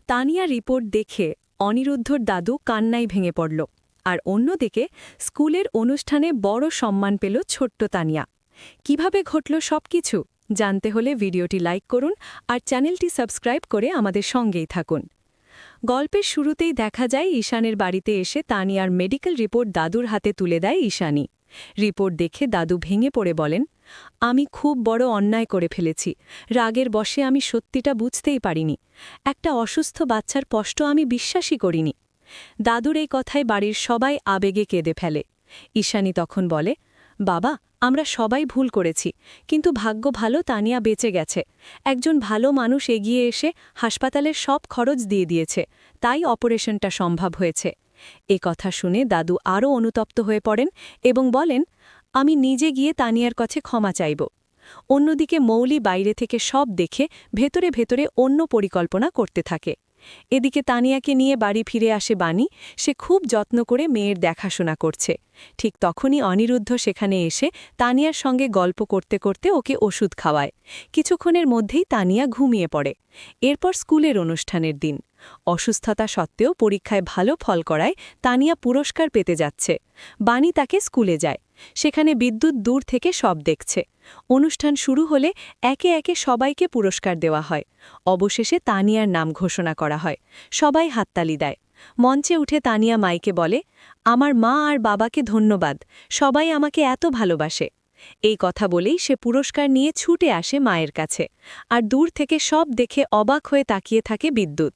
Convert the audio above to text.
Tania report দেখে অনিরুদ্ধর দাদু কান্নায় ভেঙে পড়ল। আর অন্যদিকে স্কুলের অনুষ্ঠানে বড় সম্মান পেল ছোট্ট তানিয়া। কিভাবে ঘটল সবকিছু জানতে হলে ভিডিওটি লাইক করুন আর চ্যানেলটি সাবস্ক্রাইব করে আমাদের সঙ্গেই থাকুন। গল্পের শুরুতেই দেখা যায় ঈশানের বাড়িতে এসে তানিয়ার মেডিকেল রিপোর্ট দাদুর হাতে তুলে দেয় ঈশানী। রিপোর্ট দেখে দাদু ভেঙে পড়ে বলেন, আমি খুব বড় অন্যায় করে ফেলেছি। রাগের বশে আমি সত্যিটা বুঝতেই পারিনি। একটা অসুস্থ বাচ্চার কষ্ট আমি বিশ্বাসই করিনি। দাদুর এই কথায় বাড়ির সবাই আবেগে কেঁদে ফেলে। ঈশানী তখন বলে, বাবা, আমরা সবাই ভুল করেছি, কিন্তু ভাগ্য ভালো তানিয়া বেঁচে গেছে। একজন ভালো মানুষ এগিয়ে এসে হাসপাতালের সব খরচ দিয়ে দিয়েছে, তাই অপারেশনটা সম্ভব হয়েছে। এ কথা শুনে দাদু আরও অনুতপ্ত হয়ে পড়েন এবং বলেন, আমি নিজে গিয়ে তানিয়ার কাছে ক্ষমা চাইব। অন্যদিকে মৌলি বাইরে থেকে সব দেখে ভেতরে ভেতরে অন্য পরিকল্পনা করতে থাকে। এদিকে তানিয়াকে নিয়ে বাড়ি ফিরে আসে বাণী। সে খুব যত্ন করে মেয়ের দেখাশোনা করছে। ঠিক তখনই অনিরুদ্ধ সেখানে এসে তানিয়ার সঙ্গে গল্প করতে করতে ওকে ওষুধ খাওয়ায়। কিছুক্ষণের মধ্যেই তানিয়া ঘুমিয়ে পড়ে। এরপর স্কুলের অনুষ্ঠানের দিন। অসুস্থতা সত্ত্বেও পরীক্ষায় ভালো ফল করায় তানিয়া পুরস্কার পেতে যাচ্ছে। বাণী তাকে স্কুলে যায়। সেখানে বিদ্যুৎ দূর থেকে সব দেখছে। অনুষ্ঠান শুরু হলে একে একে সবাইকে পুরস্কার দেওয়া হয়। অবশেষে তানিয়ার নাম ঘোষণা করা হয়। সবাই হাততালি দেয়। মঞ্চে উঠে তানিয়া মাইকে বলে, আমার মা আর বাবাকে ধন্যবাদ, সবাই আমাকে এত ভালোবাসে। এই কথা বলেই সে পুরস্কার নিয়ে ছুটে আসে মায়ের কাছে। আর দূর থেকে সব দেখে অবাক হয়ে তাকিয়ে থাকে বিদ্যুৎ।